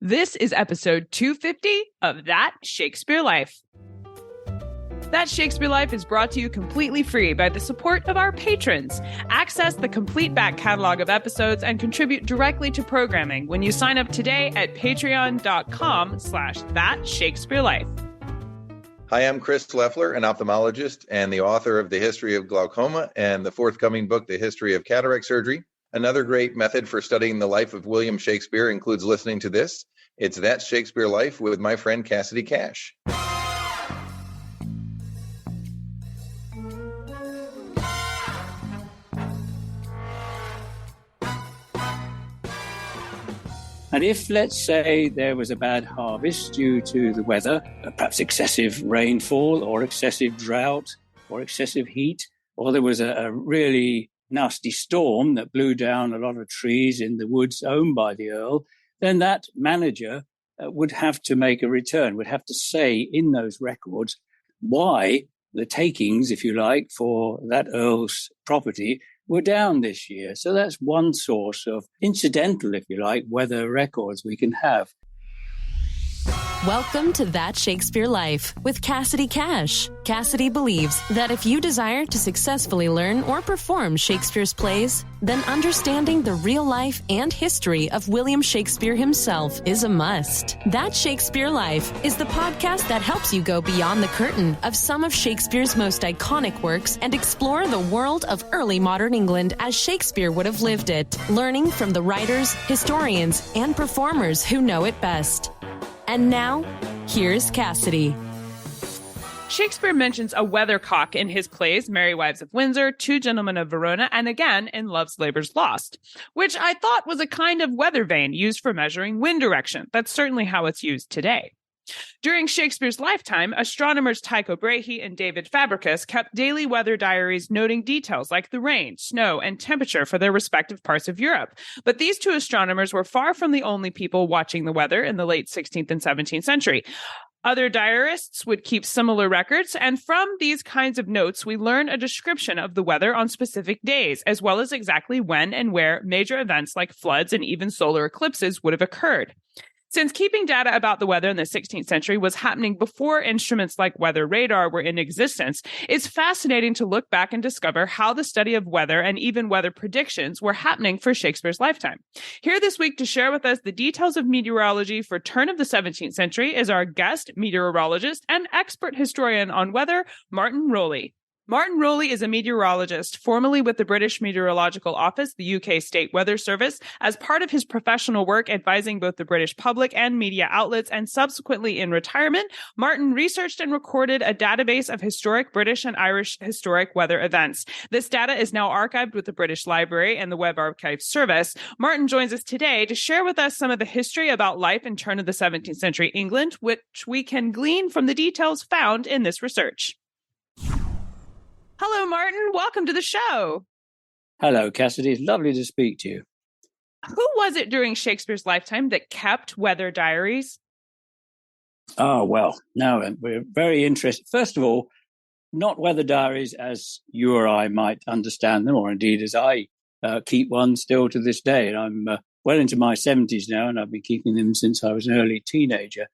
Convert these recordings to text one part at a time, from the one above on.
This is episode 250 of That Shakespeare Life. That Shakespeare Life is brought to you completely free by the support of our patrons. Access the complete back catalog of episodes and contribute directly to programming when you sign up today at patreon.com/thatshakespearelife. Hi, I'm Chris Leffler, an ophthalmologist and the author of The History of Glaucoma and the forthcoming book, The History of Cataract Surgery. Another great method for studying the life of William Shakespeare includes listening to this. It's That Shakespeare Life with my friend Cassidy Cash. And if, let's say, there was a bad harvest due to the weather, perhaps excessive rainfall or excessive drought or excessive heat, or there was a really nasty storm that blew down a lot of trees in the woods owned by the Earl, then that manager would have to make a return, would have to say in those records why the takings, if you like, for that Earl's property were down this year. So that's one source of incidental, if you like, weather records we can have. Welcome to That Shakespeare Life with Cassidy Cash. Cassidy believes that if you desire to successfully learn or perform Shakespeare's plays, then understanding the real life and history of William Shakespeare himself is a must. That Shakespeare Life is the podcast that helps you go beyond the curtain of some of Shakespeare's most iconic works and explore the world of early modern England as Shakespeare would have lived it, learning from the writers, historians, and performers who know it best. And now, here's Cassidy. Shakespeare mentions a weathercock in his plays Merry Wives of Windsor, Two Gentlemen of Verona, and again in Love's Labour's Lost, which I thought was a kind of weather vane used for measuring wind direction. That's certainly how it's used today. During Shakespeare's lifetime, astronomers Tycho Brahe and David Fabricus kept daily weather diaries noting details like the rain, snow, and temperature for their respective parts of Europe. But these two astronomers were far from the only people watching the weather in the late 16th and 17th century. Other diarists would keep similar records, and from these kinds of notes, we learn a description of the weather on specific days, as well as exactly when and where major events like floods and even solar eclipses would have occurred. Since keeping data about the weather in the 16th century was happening before instruments like weather radar were in existence, it's fascinating to look back and discover how the study of weather and even weather predictions were happening for Shakespeare's lifetime. Here this week to share with us the details of meteorology for turn of the 17th century is our guest meteorologist and expert historian on weather, Martin Rowley. Martin Rowley is a meteorologist, formerly with the British Meteorological Office, the UK State Weather Service, as part of his professional work advising both the British public and media outlets, and subsequently in retirement, Martin researched and recorded a database of historic British and Irish historic weather events. This data is now archived with the British Library and the Web Archives Service. Martin joins us today to share with us some of the history about life in turn of the 17th century England, which we can glean from the details found in this research. Hello, Martin. Welcome to the show. Hello, Cassidy. It's lovely to speak to you. Who was it during Shakespeare's lifetime that kept weather diaries? Oh, well, now we're very interested. First of all, not weather diaries as you or I might understand them, or indeed as I keep one still to this day. And I'm well into my 70s now, and I've been keeping them since I was an early teenager.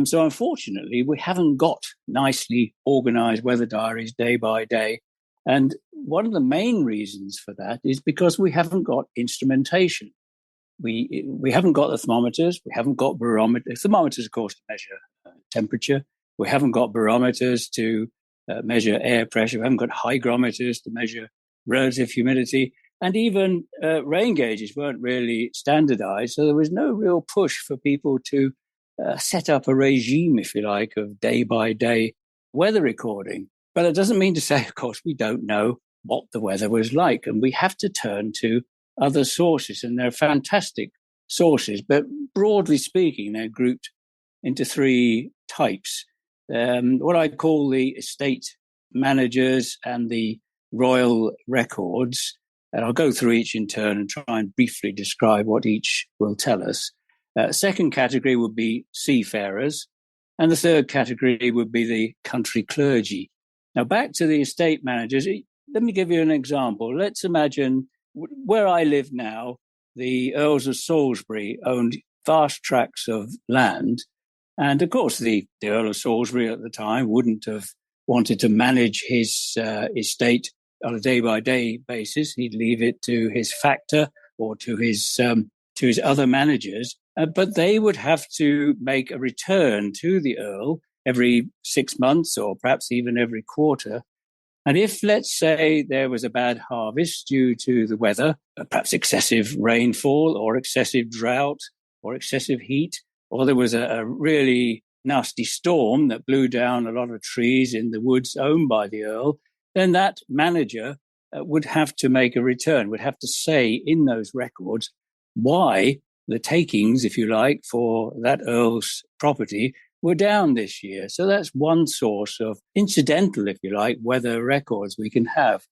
So unfortunately, we haven't got nicely organized weather diaries day by day. And one of the main reasons for that is because we haven't got instrumentation. We haven't got the thermometers. We haven't got barometers. Thermometers, of course, to measure temperature. We haven't got barometers to measure air pressure. We haven't got hygrometers to measure relative humidity. And even rain gauges weren't really standardized. So there was no real push for people to set up a regime, if you like, of day-by-day weather recording. But it doesn't mean to say, of course, we don't know what the weather was like. And we have to turn to other sources. And they're fantastic sources. But broadly speaking, they're grouped into three types. What I call the estate managers and the royal records. And I'll go through each in turn and try and briefly describe what each will tell us. Second category would be seafarers, and the third category would be the country clergy. Now, back to the estate managers, let me give you an example. Let's imagine where I live now, the Earls of Salisbury owned vast tracts of land. And of course, the Earl of Salisbury at the time wouldn't have wanted to manage his estate on a day-by-day basis. He'd leave it to his factor or to his other managers. But they would have to make a return to the Earl every 6 months or perhaps even every quarter. And if, let's say, there was a bad harvest due to the weather, perhaps excessive rainfall or excessive drought or excessive heat, or there was a really nasty storm that blew down a lot of trees in the woods owned by the Earl, then that manager would have to make a return, would have to say in those records why the takings, if you like, for that Earl's property were down this year. So that's one source of incidental, if you like, weather records we can have.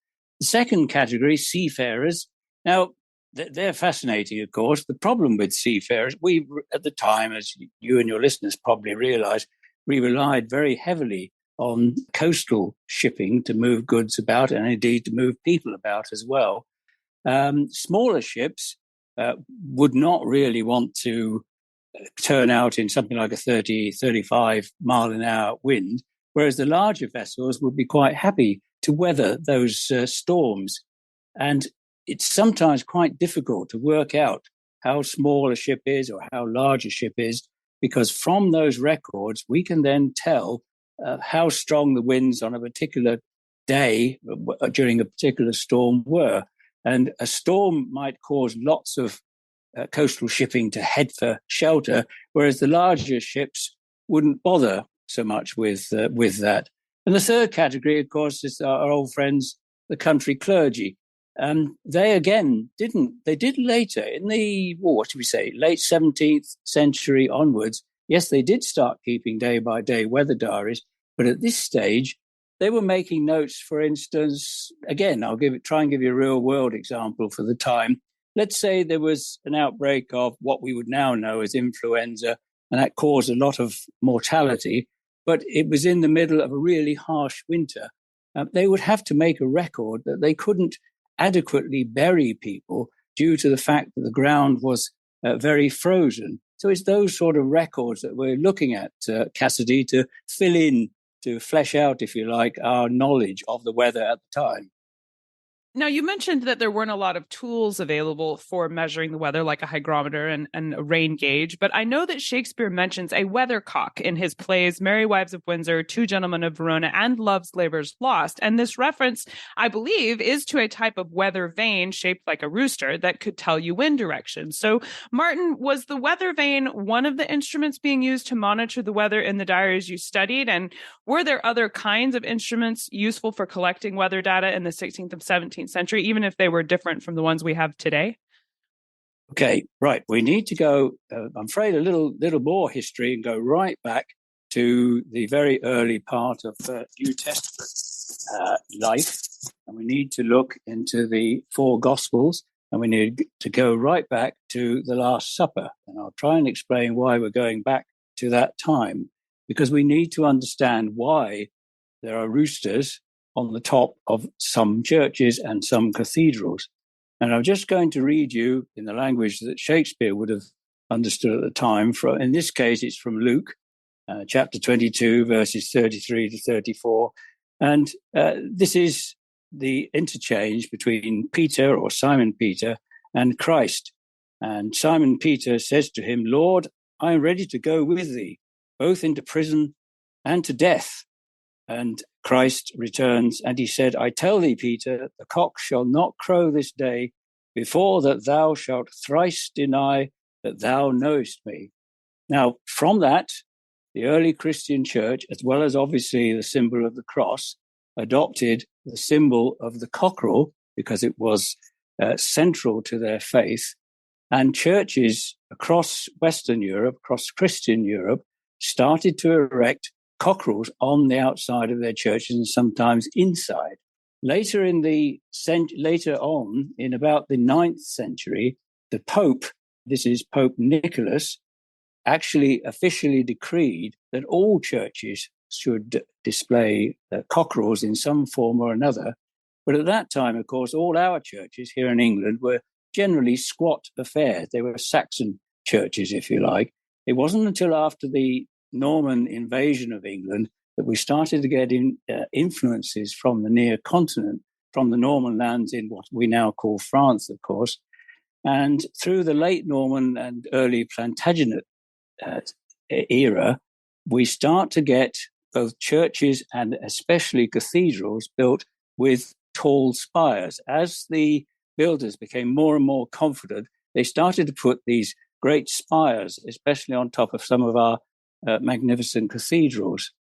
The second category, seafarers. Now, they're fascinating, of course. The problem with seafarers, we, at the time, as you and your listeners probably realize, we relied very heavily on coastal shipping to move goods about and indeed to move people about as well. Smaller ships would not really want to turn out in something like a 30, 35 mile an hour wind, whereas the larger vessels would be quite happy to weather those storms. And it's sometimes quite difficult to work out how small a ship is or how large a ship is, because from those records, we can then tell how strong the winds on a particular day during a particular storm were. And a storm might cause lots of coastal shipping to head for shelter, whereas the larger ships wouldn't bother so much with that. And the third category, of course, is our old friends, the country clergy. They again they did later in the, late 17th century onwards. Yes, they did start keeping day by day weather diaries, but at this stage, they were making notes. For instance, again, try and give you a real world example for the time. Let's say there was an outbreak of what we would now know as influenza, and that caused a lot of mortality, but it was in the middle of a really harsh winter. They would have to make a record that they couldn't adequately bury people due to the fact that the ground was very frozen. So it's those sort of records that we're looking at, Cassidy, to fill in, to flesh out, if you like, our knowledge of the weather at the time. Now, you mentioned that there weren't a lot of tools available for measuring the weather, like a hygrometer and a rain gauge, but I know that Shakespeare mentions a weathercock in his plays Merry Wives of Windsor, Two Gentlemen of Verona, and Love's Labour's Lost. And this reference, I believe, is to a type of weather vane shaped like a rooster that could tell you wind direction. So, Martin, was the weather vane one of the instruments being used to monitor the weather in the diaries you studied? And were there other kinds of instruments useful for collecting weather data in the 16th and 17th century, even if they were different from the ones we have today? Okay, right. We need to go, I'm afraid, a little more history and go right back to the very early part of New Testament life. And we need to look into the four Gospels, and we need to go right back to the Last Supper. And I'll try and explain why we're going back to that time, because we need to understand why there are roosters on the top of some churches and some cathedrals. And I'm just going to read you in the language that Shakespeare would have understood at the time. In this case, it's from Luke, chapter 22, verses 33 to 34. And this is the interchange between Peter, or Simon Peter, and Christ. And Simon Peter says to him, "Lord, I am ready to go with thee, both into prison and to death." And Christ returns, and he said, "I tell thee, Peter, the cock shall not crow this day before that thou shalt thrice deny that thou knowest me." Now, from that, the early Christian church, as well as obviously the symbol of the cross, adopted the symbol of the cockerel because it was central to their faith. And churches across Western Europe, across Christian Europe, started to erect cockerels on the outside of their churches and sometimes inside. Later on, in about the 9th century, the Pope, this is Pope Nicholas, actually officially decreed that all churches should display cockerels in some form or another. But at that time, of course, all our churches here in England were generally squat affairs. They were Saxon churches, if you like. It wasn't until after the Norman invasion of England that we started to get influences from the near continent, from the Norman lands in what we now call France, of course. And through the late Norman and early Plantagenet era, we start to get both churches and especially cathedrals built with tall spires. As the builders became more and more confident, they started to put these great spires, especially on top of some of our magnificent cathedrals.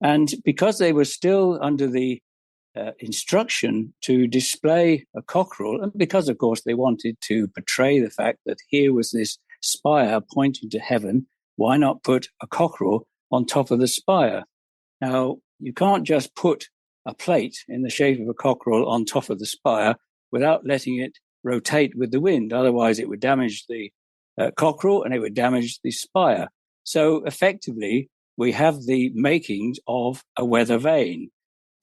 And because they were still under the instruction to display a cockerel, and because, of course, they wanted to portray the fact that here was this spire pointing to heaven, why not put a cockerel on top of the spire? Now, you can't just put a plate in the shape of a cockerel on top of the spire without letting it rotate with the wind. Otherwise, it would damage the cockerel and it would damage the spire. So effectively, we have the makings of a weather vane,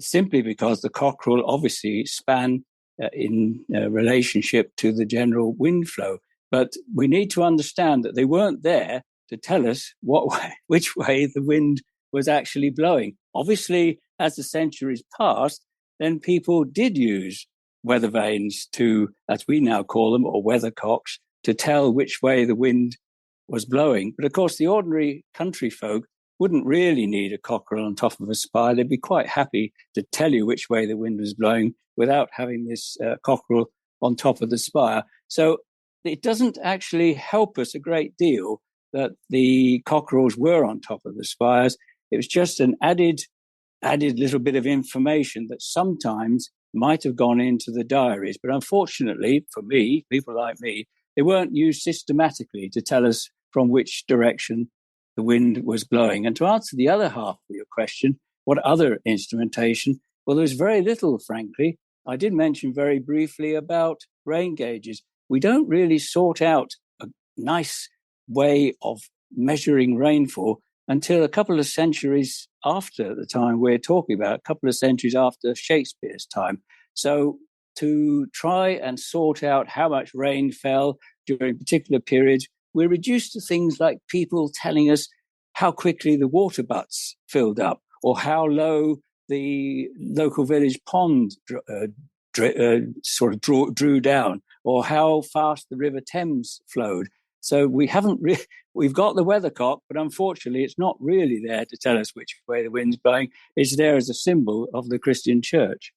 simply because the cockerel obviously span in relationship to the general wind flow. But we need to understand that they weren't there to tell us which way the wind was actually blowing. Obviously, as the centuries passed, then people did use weather vanes to, as we now call them, or weathercocks, to tell which way the wind was blowing. But of course, the ordinary country folk wouldn't really need a cockerel on top of a spire. They'd be quite happy to tell you which way the wind was blowing without having this cockerel on top of the spire. So it doesn't actually help us a great deal that the cockerels were on top of the spires. It was just an added little bit of information that sometimes might have gone into the diaries. But unfortunately, for me, people like me, they weren't used systematically to tell us from which direction the wind was blowing. And to answer the other half of your question, what other instrumentation? Well, there was very little, frankly. I did mention very briefly about rain gauges. We don't really sort out a nice way of measuring rainfall until a couple of centuries after the time we're talking about, a couple of centuries after Shakespeare's time. So to try and sort out how much rain fell during particular periods, we're reduced to things like people telling us how quickly the water butts filled up or how low the local village pond drew down or how fast the River Thames flowed. So we've got the weathercock, but unfortunately it's not really there to tell us which way the wind's blowing. It's there as a symbol of the Christian church.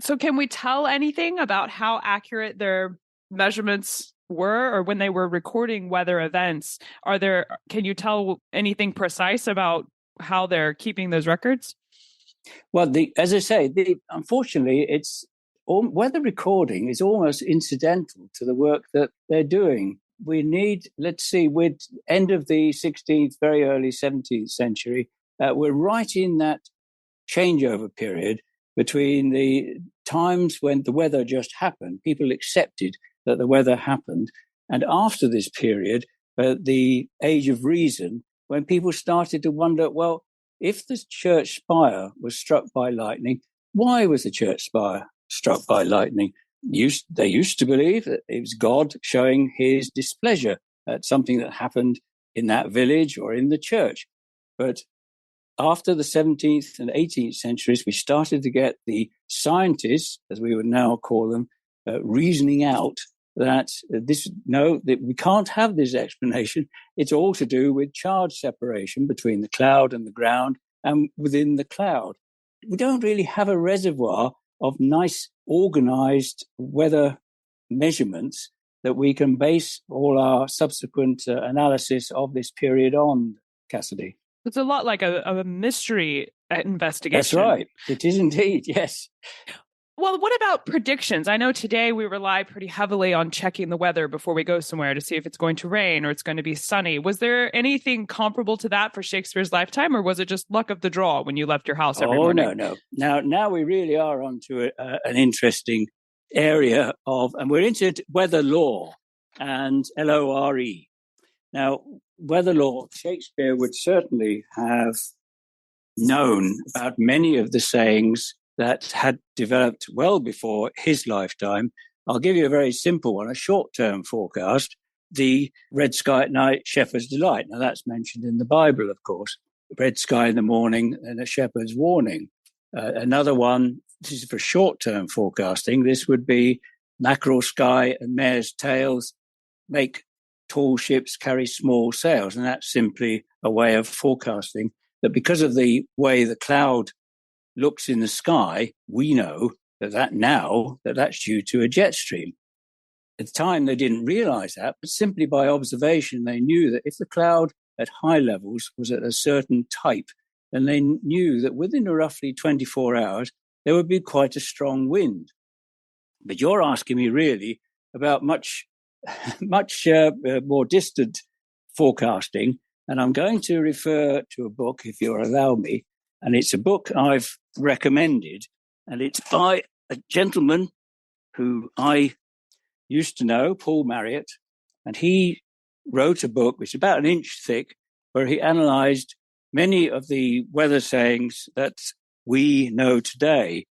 So can we tell anything about how accurate their measurements were, or when they were recording weather events? Can you tell anything precise about how they're keeping those records? Well, as I say, unfortunately, weather recording is almost incidental to the work that they're doing. We need, with end of the 16th, very early 17th century, we're right in that changeover period between the times when the weather just happened, people accepted that the weather happened, and after this period, the age of reason, when people started to wonder, well, if the church spire was struck by lightning, why was the church spire struck by lightning? They used to believe that it was God showing his displeasure at something that happened in that village or in the church. But after the 17th and 18th centuries, we started to get the scientists, as we would now call them, reasoning out that that we can't have this explanation. It's all to do with charge separation between the cloud and the ground and within the cloud. We don't really have a reservoir of nice, organized weather measurements that we can base all our subsequent analysis of this period on, Cassidy. It's a lot like a mystery investigation. That's right. It is indeed, yes. Well, what about predictions? I know today we rely pretty heavily on checking the weather before we go somewhere to see if it's going to rain or it's going to be sunny. Was there anything comparable to that for Shakespeare's lifetime, or was it just luck of the draw when you left your house every morning? Oh, no. Now we really are onto an interesting area and we're into weather law and LORE. Now, weather law, Shakespeare would certainly have known about many of the sayings that had developed well before his lifetime. I'll give you a very simple one, a short-term forecast. the red sky at night, shepherd's delight. Now, that's mentioned in the Bible, of course. Red sky in the morning and a shepherd's warning. Another one, this is for short-term forecasting. This would be mackerel sky and mare's tails make tall ships carry small sails. And that's simply a way of forecasting that because of the way the cloud looks in the sky, we know that's due to a jet stream. At the time, they didn't realize that, but simply by observation, they knew that if the cloud at high levels was at a certain type, then they knew that within roughly 24 hours, there would be quite a strong wind. But you're asking me really about much more distant forecasting, and I'm going to refer to a book, if you'll allow me, and it's a book I've recommended, and it's by a gentleman who I used to know, Paul Marriott, and he wrote a book which is about an inch thick, where he analysed many of the weather sayings that we know today.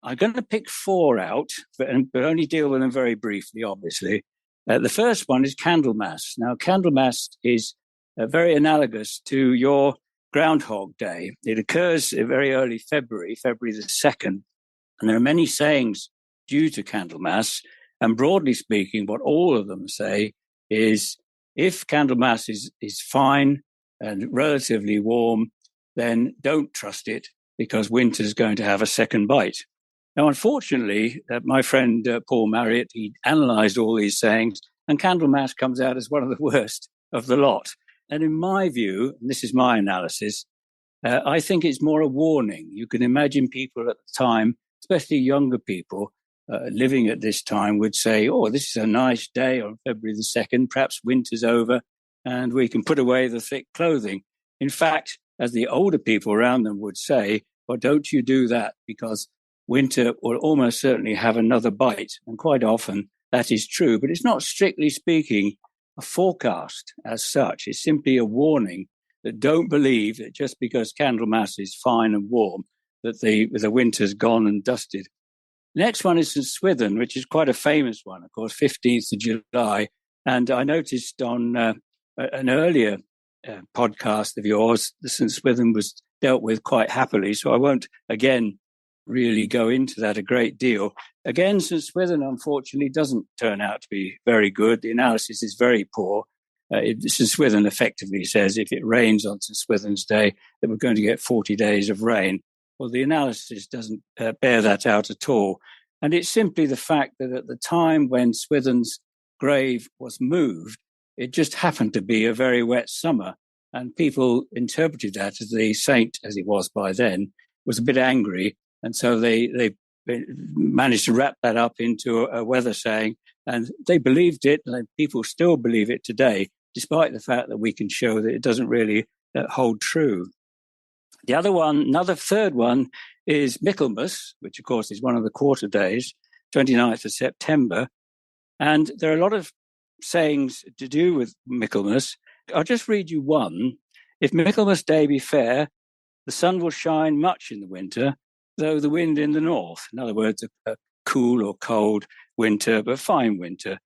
I'm going to pick 4 out, but only deal with them very briefly, obviously. The first one is Candlemas. Now, Candlemas is very analogous to your Groundhog Day. It occurs in very early February the 2nd, and there are many sayings due to Candlemas. And broadly speaking, what all of them say is if Candlemas is fine and relatively warm, then don't trust it because winter's going to have a second bite. Now, unfortunately, my friend Paul Marriott, he analysed all these sayings, and Candlemas comes out as one of the worst of the lot. And in my view, and this is my analysis, I think it's more a warning. You can imagine people at the time, especially younger people, living at this time would say, oh, this is a nice day on February the 2nd, perhaps winter's over and we can put away the thick clothing. In fact, as the older people around them would say, well, don't you do that because winter will almost certainly have another bite. And quite often that is true, but it's not strictly speaking a forecast as such. It's simply a warning that don't believe that just because Candlemas is fine and warm, that the winter's gone and dusted. The next one is St. Swithin, which is quite a famous one, of course, 15th of July. And I noticed on an earlier podcast of yours, the St. Swithin was dealt with quite happily. So I won't, again, really go into that a great deal. Again, St. Swithin, unfortunately, doesn't turn out to be very good. The analysis is very poor. St. Swithin effectively says if it rains on St. Swithin's Day, that we're going to get 40 days of rain. Well, the analysis doesn't bear that out at all. And it's simply the fact that at the time when Swithin's grave was moved, it just happened to be a very wet summer. And people interpreted that as the saint, as he was by then, was a bit angry. And so they managed to wrap that up into a weather saying. And they believed it, and people still believe it today, despite the fact that we can show that it doesn't really hold true. The other one, another third one, is Michaelmas, which, of course, is one of the quarter days, 29th of September. And there are a lot of sayings to do with Michaelmas. I'll just read you one. If Michaelmas Day be fair, the sun will shine much in the winter, though the wind in the north. In other words, a cool or cold winter, but fine winter.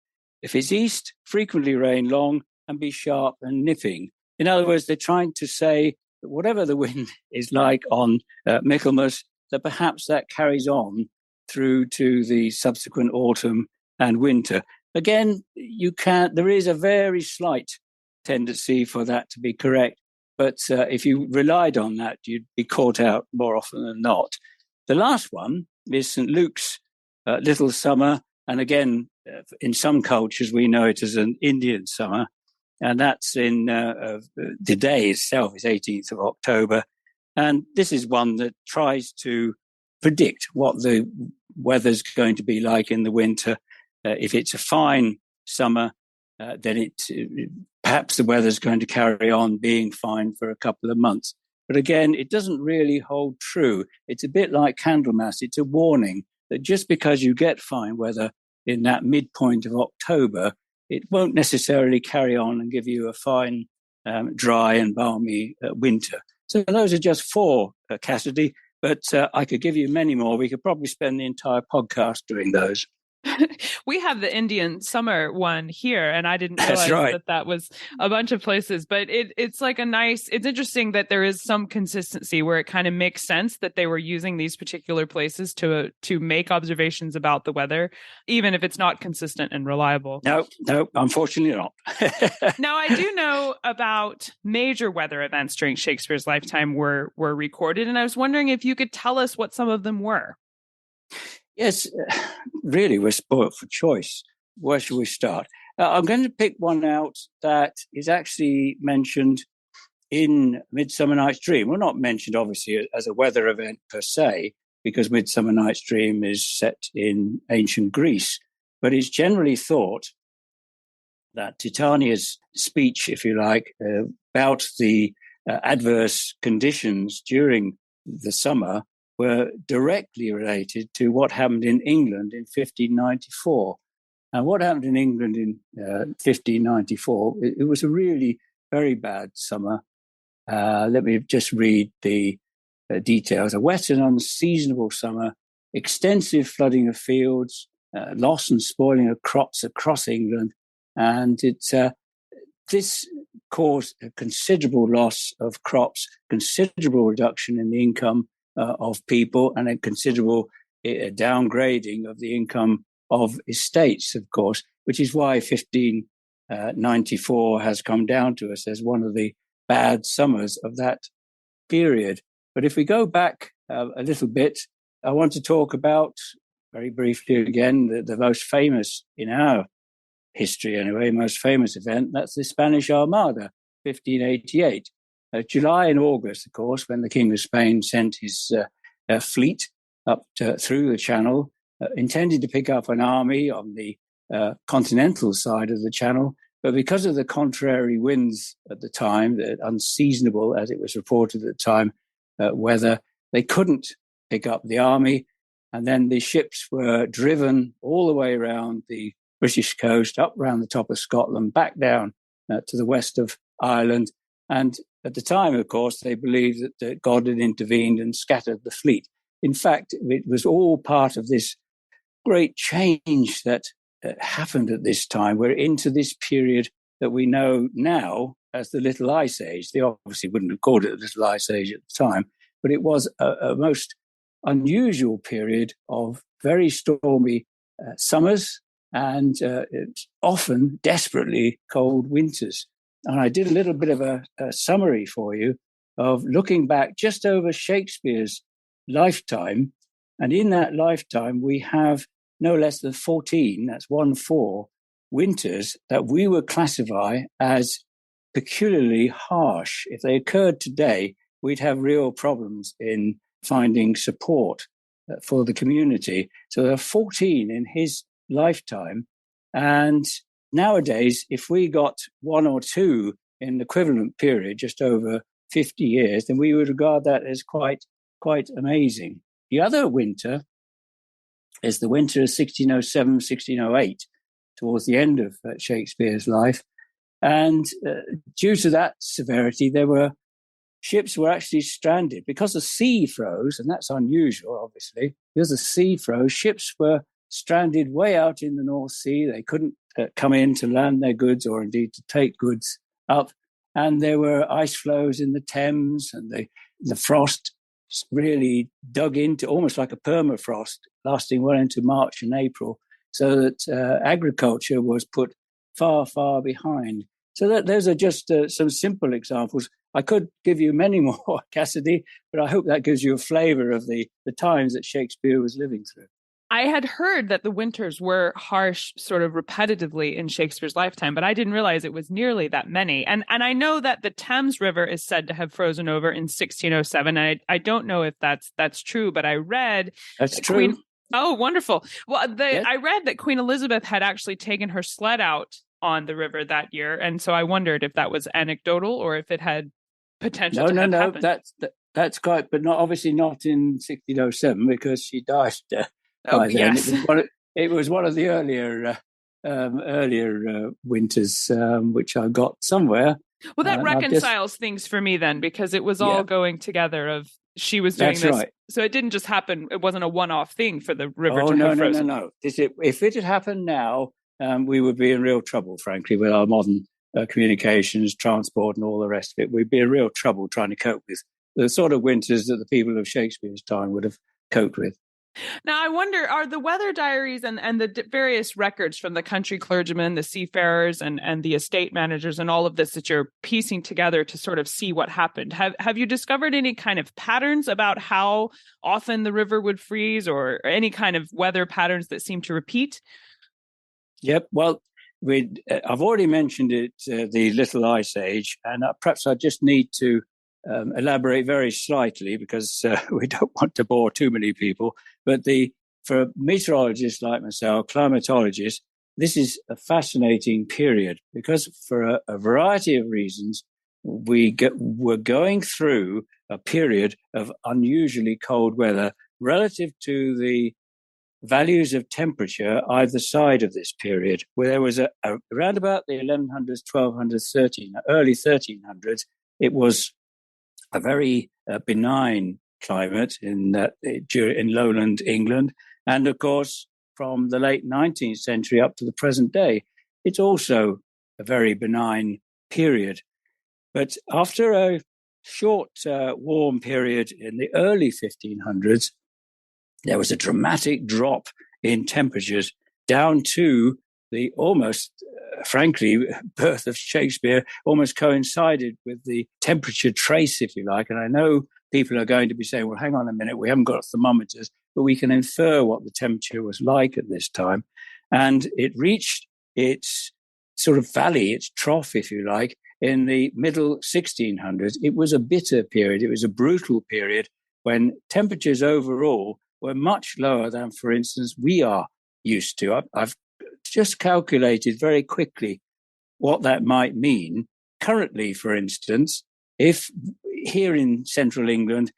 If it's east, frequently rain long and be sharp and nipping. In other words, they're trying to say that whatever the wind is like on Michaelmas, that perhaps that carries on through to the subsequent autumn and winter. Again, there is a very slight tendency for that to be correct, but if you relied on that, you'd be caught out more often than not. The last one is St. Luke's Little Summer, and again, in some cultures, we know it as an Indian summer, and that's in the day itself is 18th of October. And this is one that tries to predict what the weather's going to be like in the winter. If it's a fine summer, then perhaps the weather's going to carry on being fine for a couple of months. But again, it doesn't really hold true. It's a bit like Candlemas. It's a warning that just because you get fine weather in that midpoint of October, it won't necessarily carry on and give you a fine, dry and balmy winter. So those are just 4, Cassidy, but I could give you many more. We could probably spend the entire podcast doing those. We have the Indian summer one here, and I didn't That's realize right. that was a bunch of places. But it's like it's interesting that there is some consistency where it kind of makes sense that they were using these particular places to make observations about the weather, even if it's not consistent and reliable. No, unfortunately not. Now, I do know about major weather events during Shakespeare's lifetime were recorded, and I was wondering if you could tell us what some of them were. Yes, really, we're spoilt for choice. Where should we start? I'm going to pick one out that is actually mentioned in Midsummer Night's Dream. Well, not mentioned, obviously, as a weather event per se, because Midsummer Night's Dream is set in ancient Greece. But it's generally thought that Titania's speech, if you like, about the adverse conditions during the summer were directly related to what happened in England in 1594. And what happened in England in 1594, it was a really very bad summer. Let me just read the details. A wet and unseasonable summer, extensive flooding of fields, loss and spoiling of crops across England. And this caused a considerable loss of crops, considerable reduction in the income of people, and a considerable downgrading of the income of estates, of course, which is why 1594 has come down to us as one of the bad summers of that period. But if we go back a little bit, I want to talk about, very briefly again, the most famous in our history anyway, most famous event, that's the Spanish Armada, 1588. July and August, of course, when the King of Spain sent his fleet up through the Channel, intended to pick up an army on the continental side of the Channel. But because of the contrary winds at the time, the unseasonable, as it was reported at the time, weather, they couldn't pick up the army. And then the ships were driven all the way around the British coast, up around the top of Scotland, back down to the west of Ireland. And at the time, of course, they believed that God had intervened and scattered the fleet. In fact, it was all part of this great change that happened at this time. We're into this period that we know now as the Little Ice Age. They obviously wouldn't have called it the Little Ice Age at the time, but it was a most unusual period of very stormy summers and often desperately cold winters. And I did a little bit of a summary for you of looking back just over Shakespeare's lifetime. And in that lifetime, we have no less than 14, that's 1-4, winters that we would classify as peculiarly harsh. If they occurred today, we'd have real problems in finding support for the community. So there are 14 in his lifetime. And nowadays, if we got 1 or 2 in the equivalent period, just over 50 years, then we would regard that as quite amazing. The other winter is the winter of 1607, 1608, towards the end of Shakespeare's life. And due to that severity, ships were actually stranded because the sea froze, and that's unusual, obviously. Because the sea froze, ships were stranded way out in the North Sea. They couldn't come in to land their goods or indeed to take goods up. And there were ice flows in the Thames, and the frost really dug into almost like a permafrost, lasting well into March and April, so that agriculture was put far, far behind. So those are just some simple examples. I could give you many more, Cassidy, but I hope that gives you a flavor of the times that Shakespeare was living through. I had heard that the winters were harsh sort of repetitively in Shakespeare's lifetime, but I didn't realize it was nearly that many. And I know that the Thames River is said to have frozen over in 1607. And I don't know if that's true, but I read that's true. Oh, wonderful. Well, Yes. I read that Queen Elizabeth had actually taken her sled out on the river that year. And so I wondered if that was anecdotal or if it had potential to have happened. That's quite, but not obviously not in 1607 because she died by then. Yes. It was one of the earlier winters, which I got somewhere. Well, that reconciles things for me then, because it was all going together of she was doing That's this. right. So it didn't just happen. It wasn't a one-off thing for the river Oh, to no, have no, no, frozen. no. If it had happened now, we would be in real trouble, frankly, with our modern communications, transport, and all the rest of it. We'd be in real trouble trying to cope with the sort of winters that the people of Shakespeare's time would have coped with. Now, I wonder, are the weather diaries and the various records from the country clergymen, the seafarers, and the estate managers, and all of this that you're piecing together to sort of see what happened? Have you discovered any kind of patterns about how often the river would freeze, or any kind of weather patterns that seem to repeat? Yep. Well, I've already mentioned it, the Little Ice Age, and perhaps I just need to elaborate very slightly because we don't want to bore too many people. But for meteorologists like myself, climatologists, this is a fascinating period because for a variety of reasons, we're going through a period of unusually cold weather relative to the values of temperature either side of this period, where there was around about the 1100s, 1200s, early 1300s, it was a very benign climate in lowland England. And of course, from the late 19th century up to the present day, it's also a very benign period. But after a short warm period in the early 1500s, there was a dramatic drop in temperatures down to the almost, frankly, birth of Shakespeare almost coincided with the temperature trace, if you like. And I know people are going to be saying, well, hang on a minute, we haven't got thermometers, but we can infer what the temperature was like at this time. And it reached its sort of valley, its trough, if you like, in the middle 1600s. It was a bitter period. It was a brutal period when temperatures overall were much lower than, for instance, we are used to. I've just calculated very quickly what that might mean. Currently, for instance, if here in central England,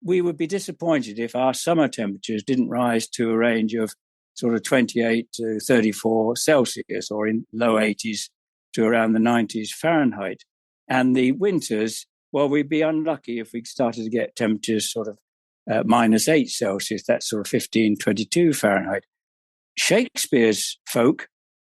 we would be disappointed if our summer temperatures didn't rise to a range of sort of 28 to 34 Celsius, or in low 80s to around the 90s Fahrenheit. And the winters, well, we'd be unlucky if we started to get temperatures sort of -8 Celsius, that's sort of 15, 22 Fahrenheit. Shakespeare's folk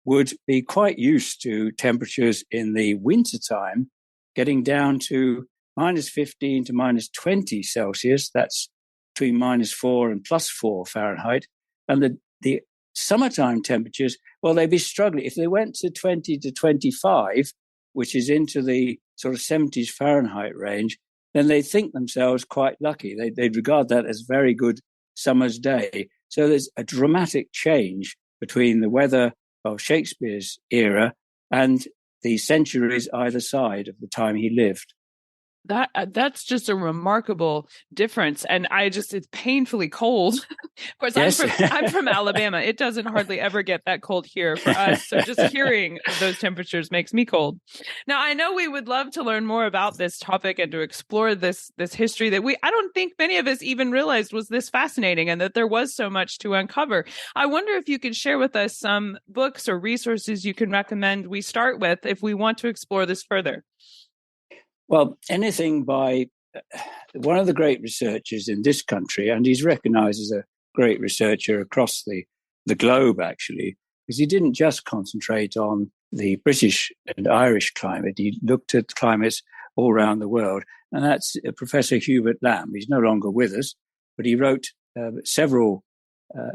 would be quite used to temperatures in the wintertime getting down to -15 to -20 Celsius. That's between -4 and +4 Fahrenheit. And the summertime temperatures, well, they'd be struggling. If they went to 20 to 25, which is into the sort of 70s Fahrenheit range, then they think themselves quite lucky. They'd regard that as a very good summer's day. So there's a dramatic change between the weather of Shakespeare's era and the centuries either side of the time he lived. That's just a remarkable difference, and it's painfully cold. Of course, yes. I'm from Alabama. It doesn't hardly ever get that cold here for us. So just hearing those temperatures makes me cold. Now, I know we would love to learn more about this topic and to explore this history that I don't think many of us even realized was this fascinating, and that there was so much to uncover. I wonder if you could share with us some books or resources you can recommend we start with if we want to explore this further. Well, anything by one of the great researchers in this country, and he's recognized as a great researcher across the globe, actually, because he didn't just concentrate on the British and Irish climate. He looked at climates all around the world. And that's Professor Hubert Lamb. He's no longer with us, but he wrote several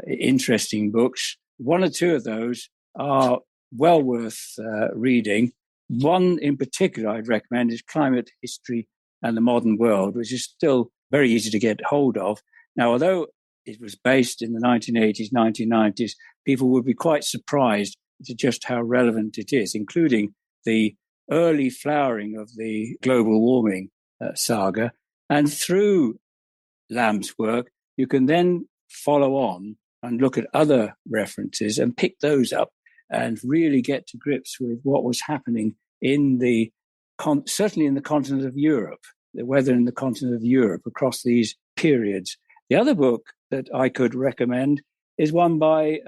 interesting books. One or two of those are well worth reading. One in particular I'd recommend is Climate History and the Modern World, which is still very easy to get hold of. Now, although it was based in the 1980s, 1990s, people would be quite surprised to just how relevant it is, including the early flowering of the global warming saga. And through Lamb's work, you can then follow on and look at other references and pick those up and really get to grips with what was happening in certainly in the continent of Europe, the weather in the continent of Europe across these periods. The other book that I could recommend is one by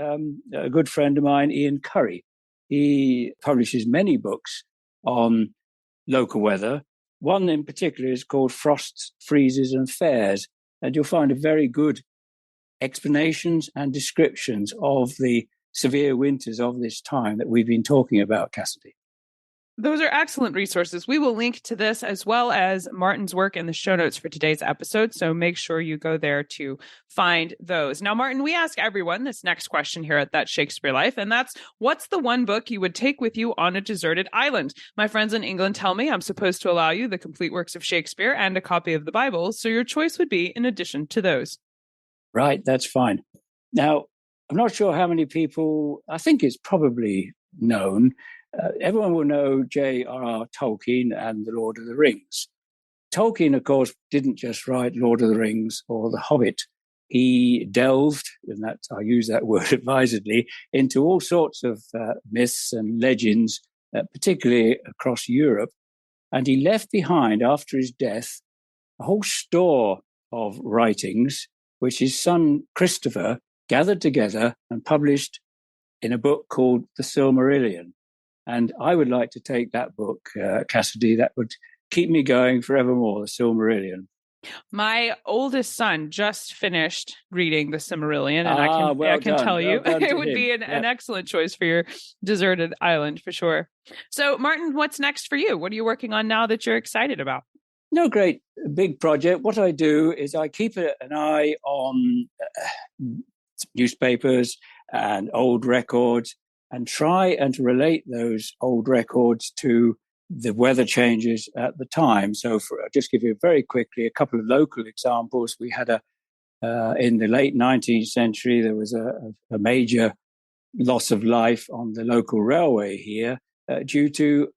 a good friend of mine, Ian Curry. He publishes many books on local weather, One in particular is called Frosts, Freezes and Fairs, and you'll find a very good explanations and descriptions of the severe winters of this time that we've been talking about, Cassidy. Those are excellent resources. We will link to this as well as Martin's work in the show notes for today's episode. So make sure you go there to find those. Now, Martin, we ask everyone this next question here at That Shakespeare Life, and that's, what's the one book you would take with you on a deserted island? My friends in England tell me I'm supposed to allow you the complete works of Shakespeare and a copy of the Bible. So your choice would be in addition to those. Right, that's fine. Now, I'm not sure how many people, I think it's probably known. Everyone will know J.R.R. Tolkien and The Lord of the Rings. Tolkien, of course, didn't just write Lord of the Rings or The Hobbit. He delved, and I use that word advisedly, into all sorts of myths and legends, particularly across Europe. And he left behind, after his death, a whole store of writings, which his son Christopher gathered together and published in a book called The Silmarillion. And I would like to take that book, Cassidy. That would keep me going forevermore, The Silmarillion. My oldest son just finished reading The Silmarillion, and I can tell you it would be an excellent choice for your deserted island for sure. So, Martin, what's next for you? What are you working on now that you're excited about? No great big project. What I do is I keep an eye on newspapers and old records, and try and to relate those old records to the weather changes at the time. So I'll just give you very quickly a couple of local examples. We had in the late 19th century, there was a major loss of life on the local railway here due to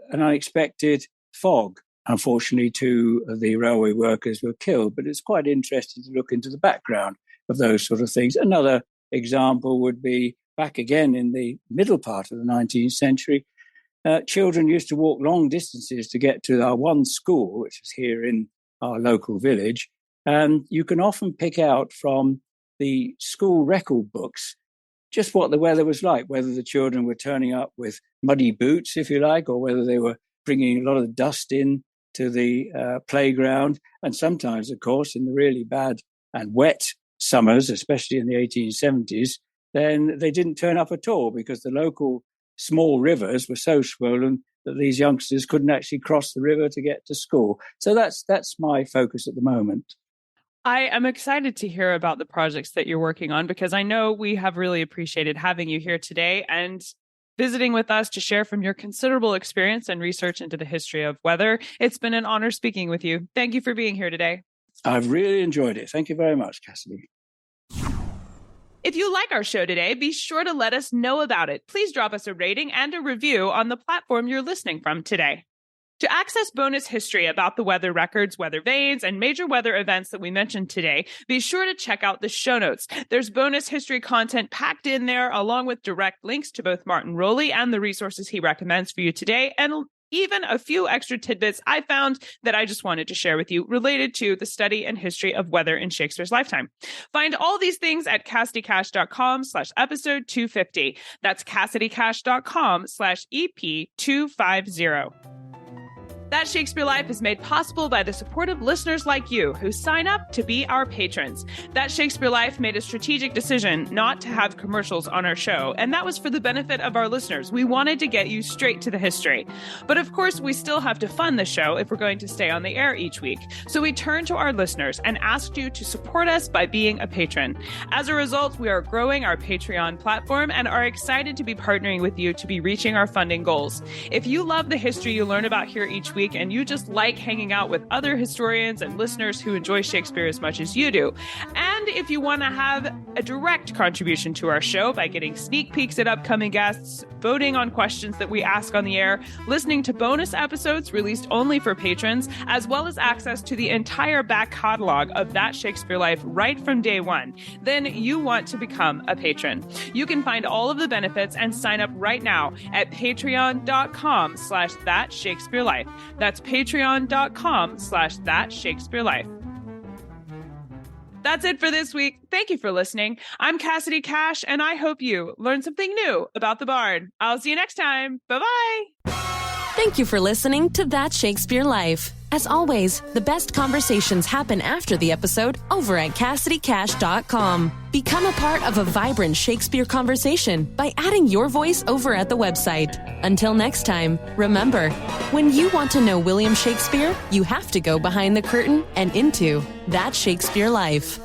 an unexpected fog. Unfortunately, two of the railway workers were killed, but it's quite interesting to look into the background of those sort of things. Another example would be back again in the middle part of the 19th century, children used to walk long distances to get to our one school, which is here in our local village. And you can often pick out from the school record books just what the weather was like, whether the children were turning up with muddy boots, if you like, or whether they were bringing a lot of dust in to the playground. And sometimes, of course, in the really bad and wet summers, especially in the 1870s, then they didn't turn up at all because the local small rivers were so swollen that these youngsters couldn't actually cross the river to get to school. So that's my focus at the moment. I am excited to hear about the projects that you're working on, because I know we have really appreciated having you here today and visiting with us to share from your considerable experience and research into the history of weather. It's been an honor speaking with you. Thank you for being here today. I've really enjoyed it. Thank you very much, Cassidy. If you like our show today, be sure to let us know about it. Please drop us a rating and a review on the platform you're listening from today. To access bonus history about the weather records, weather vanes, and major weather events that we mentioned today, be sure to check out the show notes. There's bonus history content packed in there, along with direct links to both Martin Rowley and the resources he recommends for you today, and even a few extra tidbits I found that I just wanted to share with you related to the study and history of weather in Shakespeare's lifetime. Find all these things at CassidyCash.com/episode 250. That's CassidyCash.com/EP250. That Shakespeare Life is made possible by the support of listeners like you who sign up to be our patrons. That Shakespeare Life made a strategic decision not to have commercials on our show, and that was for the benefit of our listeners. We wanted to get you straight to the history. But of course, we still have to fund the show if we're going to stay on the air each week. So we turned to our listeners and asked you to support us by being a patron. As a result, we are growing our Patreon platform and are excited to be partnering with you to be reaching our funding goals. If you love the history you learn about here each week and you just like hanging out with other historians and listeners who enjoy Shakespeare as much as you do, and if you want to have a direct contribution to our show by getting sneak peeks at upcoming guests, voting on questions that we ask on the air, listening to bonus episodes released only for patrons, as well as access to the entire back catalog of That Shakespeare Life right from day one, then you want to become a patron. You can find all of the benefits and sign up right now at patreon.com/thatshakespearelife. That's patreon.com/thatshakespearelife. That's it for this week. Thank you for listening. I'm Cassidy Cash, and I hope you learned something new about the Bard. I'll see you next time. Bye-bye. Thank you for listening to That Shakespeare Life. As always, the best conversations happen after the episode over at CassidyCash.com. Become a part of a vibrant Shakespeare conversation by adding your voice over at the website. Until next time, remember, when you want to know William Shakespeare, you have to go behind the curtain and into that Shakespeare life.